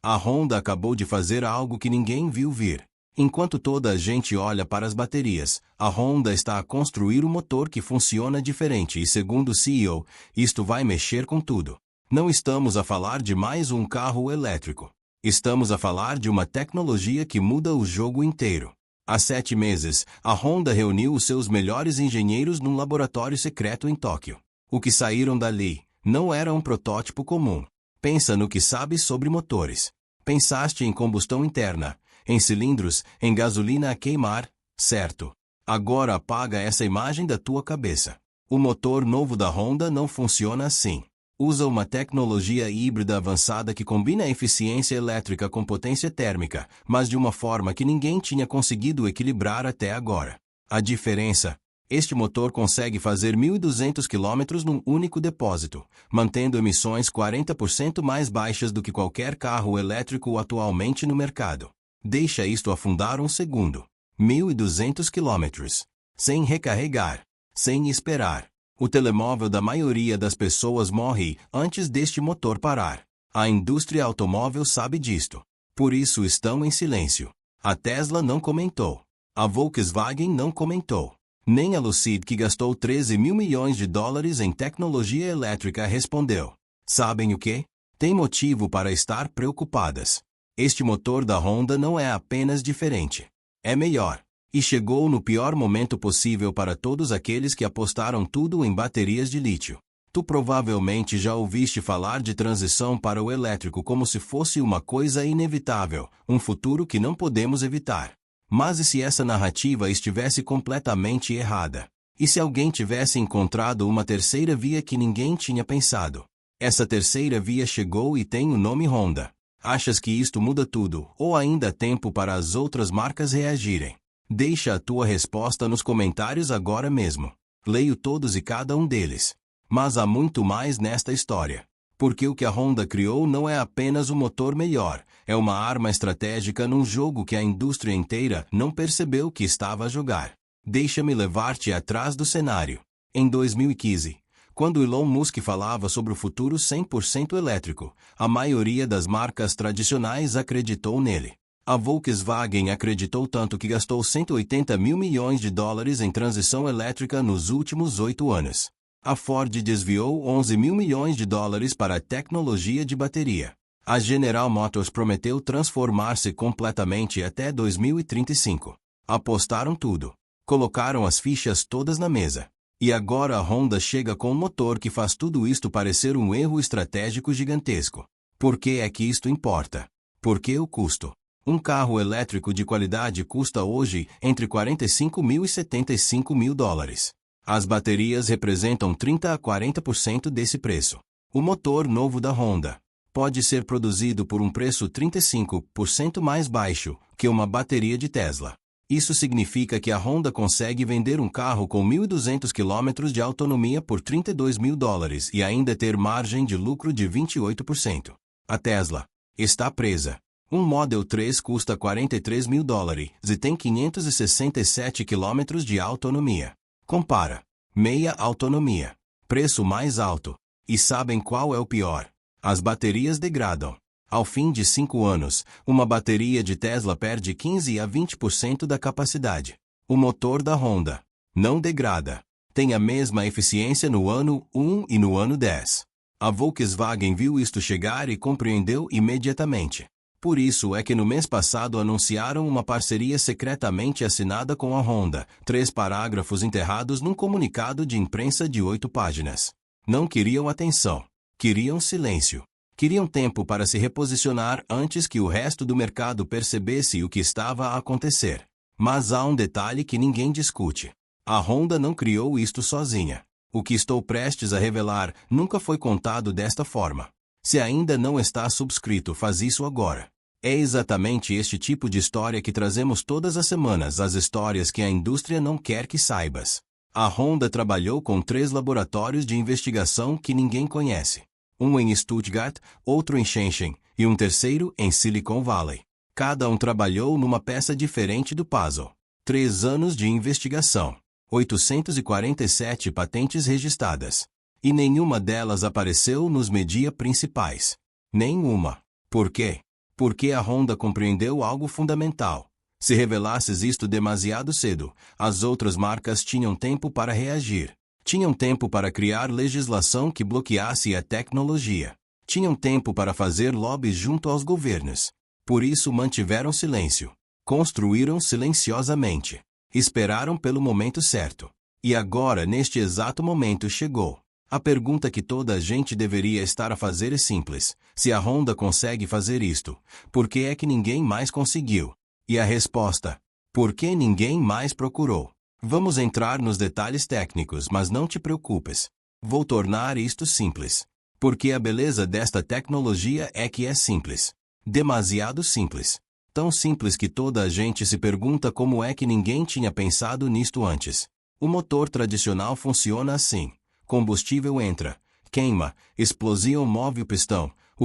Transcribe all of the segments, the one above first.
A Honda acabou de fazer algo que ninguém viu vir. Enquanto toda a gente olha para as baterias, a Honda está a construir um motor que funciona diferente e, segundo o CEO, isto vai mexer com tudo. Não estamos a falar de mais um carro elétrico. Estamos a falar de uma tecnologia que muda o jogo inteiro. Há 7 meses, a Honda reuniu os seus melhores engenheiros num laboratório secreto em Tóquio. O que saíram dali não era um protótipo comum. Pensa no que sabes sobre motores. Pensaste em combustão interna, em cilindros, em gasolina a queimar, certo? Agora apaga essa imagem da tua cabeça. O motor novo da Honda não funciona assim. Usa uma tecnologia híbrida avançada que combina eficiência elétrica com potência térmica, mas de uma forma que ninguém tinha conseguido equilibrar até agora. A diferença? Este motor consegue fazer 1.200 km num único depósito, mantendo emissões 40% mais baixas do que qualquer carro elétrico atualmente no mercado. Deixa isto afundar um segundo. 1.200 km. Sem recarregar. Sem esperar. O telemóvel da maioria das pessoas morre antes deste motor parar. A indústria automóvel sabe disto. Por isso estão em silêncio. A Tesla não comentou. A Volkswagen não comentou. Nem a Lucid, que gastou 13 mil milhões de dólares em tecnologia elétrica, respondeu. Sabem o que? Tem motivo para estar preocupadas. Este motor da Honda não é apenas diferente. É melhor. E chegou no pior momento possível para todos aqueles que apostaram tudo em baterias de lítio. Tu provavelmente já ouviste falar de transição para o elétrico como se fosse uma coisa inevitável, um futuro que não podemos evitar. Mas e se essa narrativa estivesse completamente errada? E se alguém tivesse encontrado uma terceira via que ninguém tinha pensado? Essa terceira via chegou e tem o nome Honda. Achas que isto muda tudo, ou ainda há tempo para as outras marcas reagirem? Deixa a tua resposta nos comentários agora mesmo. Leio todos e cada um deles. Mas há muito mais nesta história. Porque o que a Honda criou não é apenas um motor melhor, é uma arma estratégica num jogo que a indústria inteira não percebeu que estava a jogar. Deixa-me levar-te atrás do cenário. Em 2015, quando Elon Musk falava sobre o futuro 100% elétrico, a maioria das marcas tradicionais acreditou nele. A Volkswagen acreditou tanto que gastou 180 mil milhões de dólares em transição elétrica nos últimos 8 anos. A Ford desviou 11 mil milhões de dólares para a tecnologia de bateria. A General Motors prometeu transformar-se completamente até 2035. Apostaram tudo. Colocaram as fichas todas na mesa. E agora a Honda chega com um motor que faz tudo isto parecer um erro estratégico gigantesco. Por que é que isto importa? Porque o custo. Um carro elétrico de qualidade custa hoje entre 45 mil e 75 mil dólares. As baterias representam 30 a 40% desse preço. O motor novo da Honda pode ser produzido por um preço 35% mais baixo que uma bateria de Tesla. Isso significa que a Honda consegue vender um carro com 1.200 km de autonomia por 32 mil dólares e ainda ter margem de lucro de 28%. A Tesla está presa. Um Model 3 custa 43 mil dólares e tem 567 km de autonomia. Compara. Meia autonomia. Preço mais alto. E sabem qual é o pior? As baterias degradam. Ao fim de 5 anos, uma bateria de Tesla perde 15 a 20% da capacidade. O motor da Honda não degrada. Tem a mesma eficiência no ano 1 e no ano 10. A Volkswagen viu isto chegar e compreendeu imediatamente. Por isso é que no mês passado anunciaram uma parceria secretamente assinada com a Honda, 3 parágrafos enterrados num comunicado de imprensa de 8 páginas. Não queriam atenção. Queriam silêncio. Queriam tempo para se reposicionar antes que o resto do mercado percebesse o que estava a acontecer. Mas há um detalhe que ninguém discute. A Honda não criou isto sozinha. O que estou prestes a revelar nunca foi contado desta forma. Se ainda não está subscrito, faz isso agora. É exatamente este tipo de história que trazemos todas as semanas, as histórias que a indústria não quer que saibas. A Honda trabalhou com 3 laboratórios de investigação que ninguém conhece. Um em Stuttgart, outro em Shenzhen e um terceiro em Silicon Valley. Cada um trabalhou numa peça diferente do puzzle. 3 anos de investigação. 847 patentes registradas. E nenhuma delas apareceu nos mídias principais. Nenhuma. Por quê? Porque a Honda compreendeu algo fundamental. Se revelasses isto demasiado cedo, as outras marcas tinham tempo para reagir. Tinham tempo para criar legislação que bloqueasse a tecnologia. Tinham tempo para fazer lobbies junto aos governos. Por isso mantiveram silêncio. Construíram silenciosamente. Esperaram pelo momento certo. E agora, neste exato momento, chegou. A pergunta que toda a gente deveria estar a fazer é simples. Se a Honda consegue fazer isto, por que é que ninguém mais conseguiu? E a resposta: por que ninguém mais procurou? Vamos entrar nos detalhes técnicos, mas não te preocupes. Vou tornar isto simples. Porque a beleza desta tecnologia é que é simples. Demasiado simples. Tão simples que toda a gente se pergunta como é que ninguém tinha pensado nisto antes. O motor tradicional funciona assim. Combustível entra, queima, explosão move o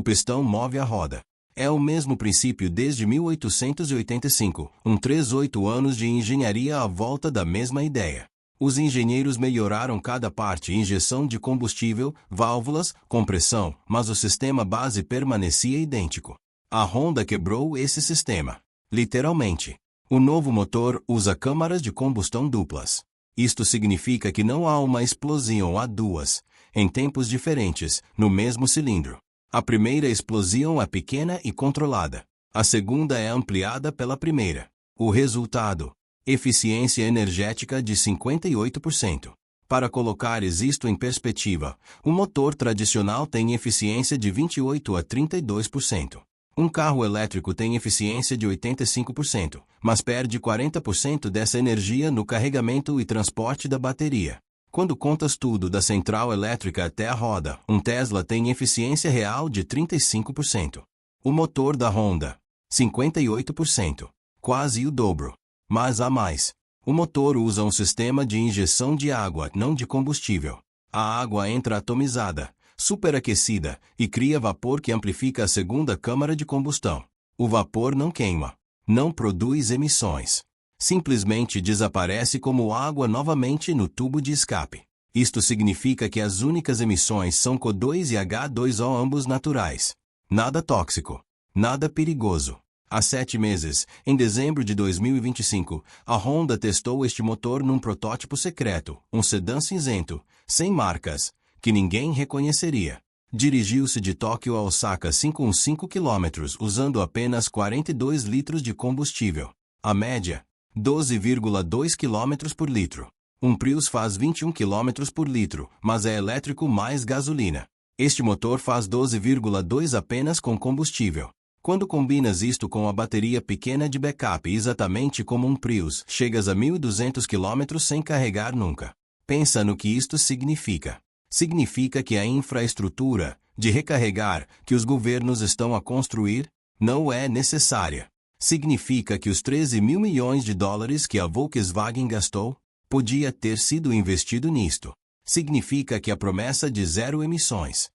pistão move a roda. É o mesmo princípio desde 1885, 38 anos de engenharia à volta da mesma ideia. Os engenheiros melhoraram cada parte: injeção de combustível, válvulas, compressão, mas o sistema base permanecia idêntico. A Honda quebrou esse sistema. Literalmente. O novo motor usa câmaras de combustão duplas. Isto significa que não há uma explosão, há duas, em tempos diferentes, no mesmo cilindro. A primeira explosão é pequena e controlada. A segunda é ampliada pela primeira. O resultado: eficiência energética de 58%. Para colocares isto em perspectiva, o motor tradicional tem eficiência de 28 a 32%. Um carro elétrico tem eficiência de 85%, mas perde 40% dessa energia no carregamento e transporte da bateria. Quando contas tudo da central elétrica até a roda, um Tesla tem eficiência real de 35%. O motor da Honda, 58%. Quase o dobro. Mas há mais. O motor usa um sistema de injeção de água, não de combustível. A água entra atomizada, superaquecida, e cria vapor que amplifica a segunda câmara de combustão. O vapor não queima. Não produz emissões. Simplesmente desaparece como água novamente no tubo de escape. Isto significa que as únicas emissões são CO2 e H2O, ambos naturais. Nada tóxico. Nada perigoso. Há 7 meses, em dezembro de 2025, a Honda testou este motor num protótipo secreto, um sedã cinzento, sem marcas, que ninguém reconheceria. Dirigiu-se de Tóquio a Osaka 5,5 km usando apenas 42 litros de combustível. A média, 12,2 km por litro. Um Prius faz 21 km por litro, mas é elétrico mais gasolina. Este motor faz 12,2 apenas com combustível. Quando combinas isto com a bateria pequena de backup, exatamente como um Prius, chegas a 1.200 km sem carregar nunca. Pensa no que isto significa. Significa que a infraestrutura de recarregar que os governos estão a construir não é necessária. Significa que os 13 mil milhões de dólares que a Volkswagen gastou podia ter sido investido nisto. Significa que a promessa de zero emissões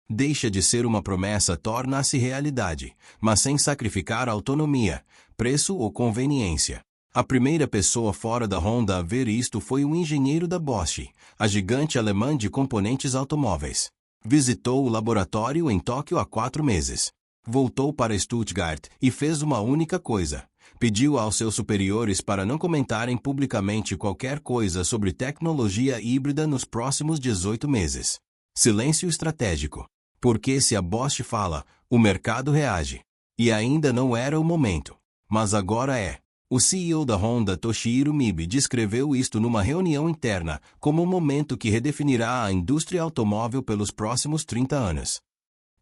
deixa de ser uma promessa, torna-se realidade, mas sem sacrificar autonomia, preço ou conveniência. A primeira pessoa fora da Honda a ver isto foi um engenheiro da Bosch, a gigante alemã de componentes automóveis. Visitou o laboratório em Tóquio há 4 meses. Voltou para Stuttgart e fez uma única coisa. Pediu aos seus superiores para não comentarem publicamente qualquer coisa sobre tecnologia híbrida nos próximos 18 meses. Silêncio estratégico. Porque se a Bosch fala, o mercado reage. E ainda não era o momento. Mas agora é. O CEO da Honda, Toshihiro Mibe, descreveu isto numa reunião interna como um momento que redefinirá a indústria automóvel pelos próximos 30 anos.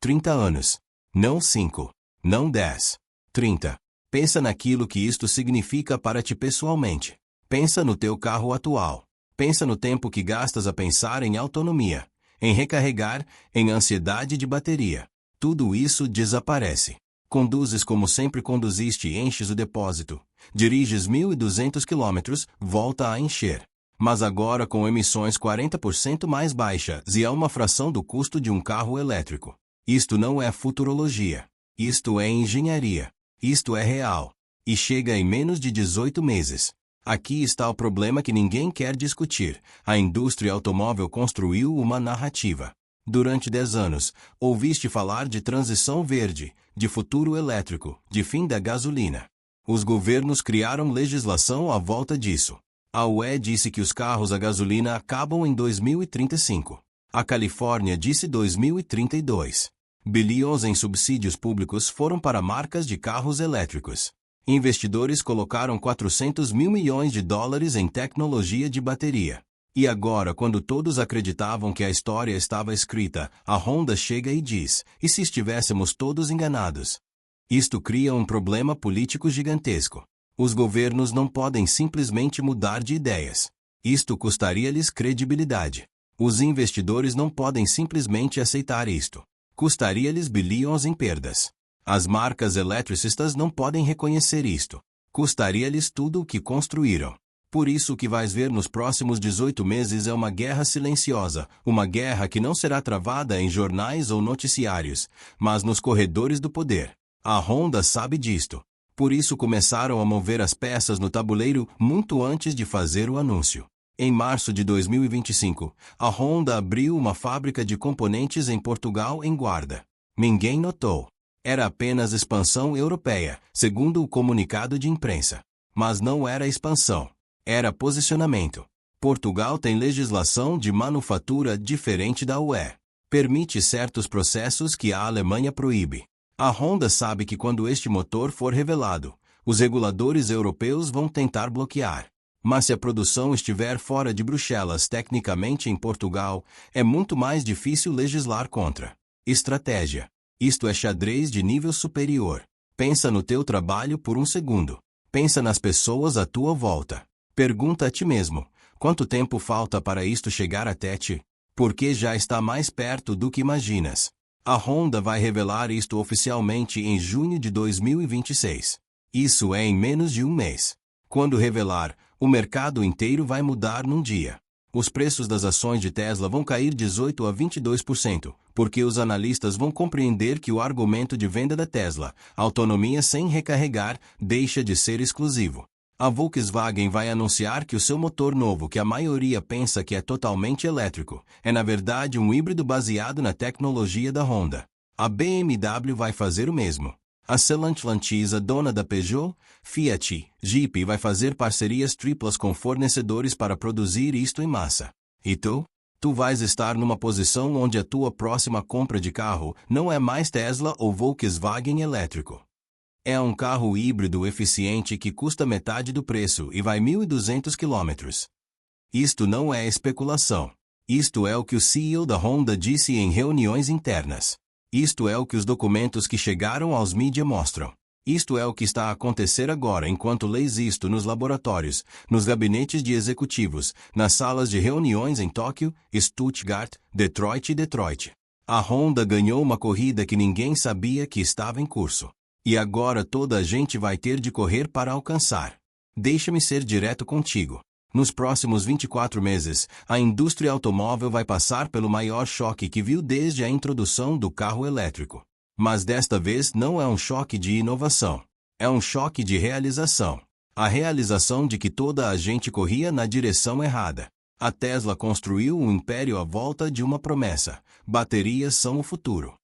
30 anos. Não 5. Não 10. 30. Pensa naquilo que isto significa para ti pessoalmente. Pensa no teu carro atual. Pensa no tempo que gastas a pensar em autonomia, em recarregar, em ansiedade de bateria. Tudo isso desaparece. Conduzes como sempre conduziste e enches o depósito. Diriges 1.200 km, volta a encher. Mas agora com emissões 40% mais baixas e a uma fração do custo de um carro elétrico. Isto não é futurologia. Isto é engenharia. Isto é real. E chega em menos de 18 meses. Aqui está o problema que ninguém quer discutir. A indústria automóvel construiu uma narrativa. Durante 10 anos, ouviste falar de transição verde, de futuro elétrico, de fim da gasolina. Os governos criaram legislação à volta disso. A UE disse que os carros a gasolina acabam em 2035. A Califórnia disse 2032. Bilhões em subsídios públicos foram para marcas de carros elétricos. Investidores colocaram 400 mil milhões de dólares em tecnologia de bateria. E agora, quando todos acreditavam que a história estava escrita, a Honda chega e diz: e se estivéssemos todos enganados? Isto cria um problema político gigantesco. Os governos não podem simplesmente mudar de ideias. Isto custaria-lhes credibilidade. Os investidores não podem simplesmente aceitar isto. Custaria-lhes bilhões em perdas. As marcas eletricistas não podem reconhecer isto. Custaria-lhes tudo o que construíram. Por isso o que vais ver nos próximos 18 meses é uma guerra silenciosa, uma guerra que não será travada em jornais ou noticiários, mas nos corredores do poder. A Honda sabe disto. Por isso começaram a mover as peças no tabuleiro muito antes de fazer o anúncio. Em março de 2025, a Honda abriu uma fábrica de componentes em Portugal, em Guarda. Ninguém notou. Era apenas expansão europeia, segundo o comunicado de imprensa. Mas não era expansão. Era posicionamento. Portugal tem legislação de manufatura diferente da UE. Permite certos processos que a Alemanha proíbe. A Honda sabe que quando este motor for revelado, os reguladores europeus vão tentar bloquear. Mas se a produção estiver fora de Bruxelas, tecnicamente em Portugal, é muito mais difícil legislar contra. Estratégia. Isto é xadrez de nível superior. Pensa no teu trabalho por um segundo. Pensa nas pessoas à tua volta. Pergunta a ti mesmo: quanto tempo falta para isto chegar até ti? Porque já está mais perto do que imaginas. A Honda vai revelar isto oficialmente em junho de 2026. Isso é em menos de um mês. Quando revelar, o mercado inteiro vai mudar num dia. Os preços das ações de Tesla vão cair 18 a 22%, porque os analistas vão compreender que o argumento de venda da Tesla, autonomia sem recarregar, deixa de ser exclusivo. A Volkswagen vai anunciar que o seu motor novo, que a maioria pensa que é totalmente elétrico, é na verdade um híbrido baseado na tecnologia da Honda. A BMW vai fazer o mesmo. A Stellantis, a dona da Peugeot, Fiat, Jeep vai fazer parcerias triplas com fornecedores para produzir isto em massa. E tu? Tu vais estar numa posição onde a tua próxima compra de carro não é mais Tesla ou Volkswagen elétrico. É um carro híbrido eficiente que custa metade do preço e vai 1.200 km. Isto não é especulação. Isto é o que o CEO da Honda disse em reuniões internas. Isto é o que os documentos que chegaram aos mídias mostram. Isto é o que está a acontecer agora enquanto lês isto nos laboratórios, nos gabinetes de executivos, nas salas de reuniões em Tóquio, Stuttgart, Detroit e Detroit. A Honda ganhou uma corrida que ninguém sabia que estava em curso. E agora toda a gente vai ter de correr para alcançar. Deixa-me ser direto contigo. Nos próximos 24 meses, a indústria automóvel vai passar pelo maior choque que viu desde a introdução do carro elétrico. Mas desta vez não é um choque de inovação. É um choque de realização. A realização de que toda a gente corria na direção errada. A Tesla construiu um império à volta de uma promessa: baterias são o futuro.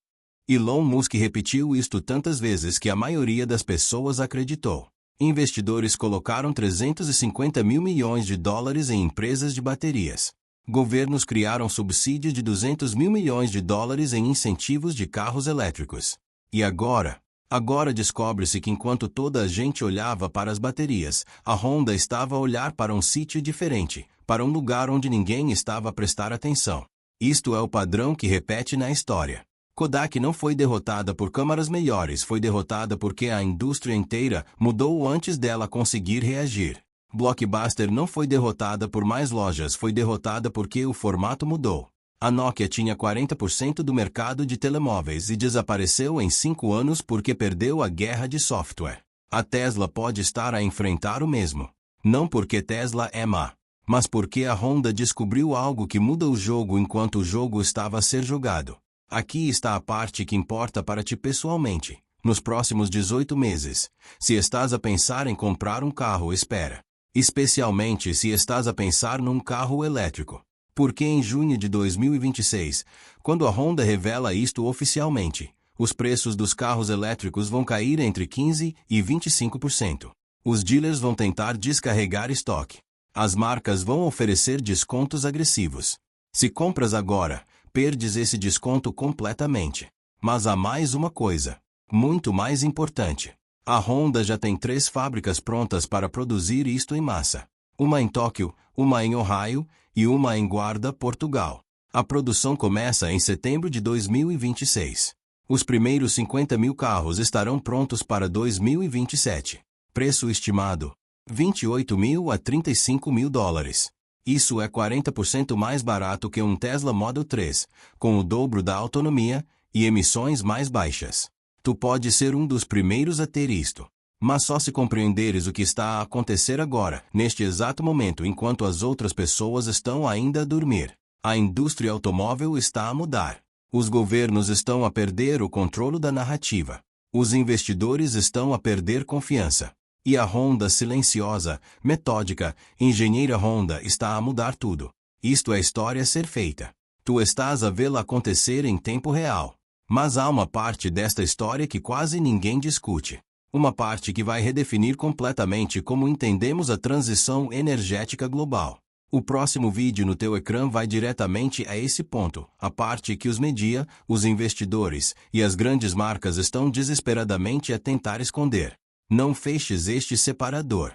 Elon Musk repetiu isto tantas vezes que a maioria das pessoas acreditou. Investidores colocaram 350 mil milhões de dólares em empresas de baterias. Governos criaram subsídio de 200 mil milhões de dólares em incentivos de carros elétricos. E agora descobre-se que enquanto toda a gente olhava para as baterias, a Honda estava a olhar para um sítio diferente, para um lugar onde ninguém estava a prestar atenção. Isto é o padrão que repete na história. Kodak não foi derrotada por câmaras melhores, foi derrotada porque a indústria inteira mudou antes dela conseguir reagir. Blockbuster não foi derrotada por mais lojas, foi derrotada porque o formato mudou. A Nokia tinha 40% do mercado de telemóveis e desapareceu em 5 anos porque perdeu a guerra de software. A Tesla pode estar a enfrentar o mesmo. Não porque Tesla é má, mas porque a Honda descobriu algo que muda o jogo enquanto o jogo estava a ser jogado. Aqui está a parte que importa para ti pessoalmente. Nos próximos 18 meses, se estás a pensar em comprar um carro, espera. Especialmente se estás a pensar num carro elétrico. Porque em junho de 2026, quando a Honda revela isto oficialmente, os preços dos carros elétricos vão cair entre 15% e 25%. Os dealers vão tentar descarregar estoque. As marcas vão oferecer descontos agressivos. Se compras agora, perdes esse desconto completamente. Mas há mais uma coisa, muito mais importante. A Honda já tem 3 fábricas prontas para produzir isto em massa. Uma em Tóquio, uma em Ohio e uma em Guarda, Portugal. A produção começa em setembro de 2026. Os primeiros 50 mil carros estarão prontos para 2027. Preço estimado: 28 mil a 35 mil dólares. Isso é 40% mais barato que um Tesla Model 3, com o dobro da autonomia e emissões mais baixas. Tu pode ser um dos primeiros a ter isto. Mas só se compreenderes o que está a acontecer agora, neste exato momento, enquanto as outras pessoas estão ainda a dormir. A indústria automóvel está a mudar. Os governos estão a perder o controle da narrativa. Os investidores estão a perder confiança. E a Honda silenciosa, metódica, engenheira Honda está a mudar tudo. Isto é história a ser feita. Tu estás a vê-la acontecer em tempo real. Mas há uma parte desta história que quase ninguém discute. Uma parte que vai redefinir completamente como entendemos a transição energética global. O próximo vídeo no teu ecrã vai diretamente a esse ponto, a parte que os media, os investidores e as grandes marcas estão desesperadamente a tentar esconder. Não feches este separador.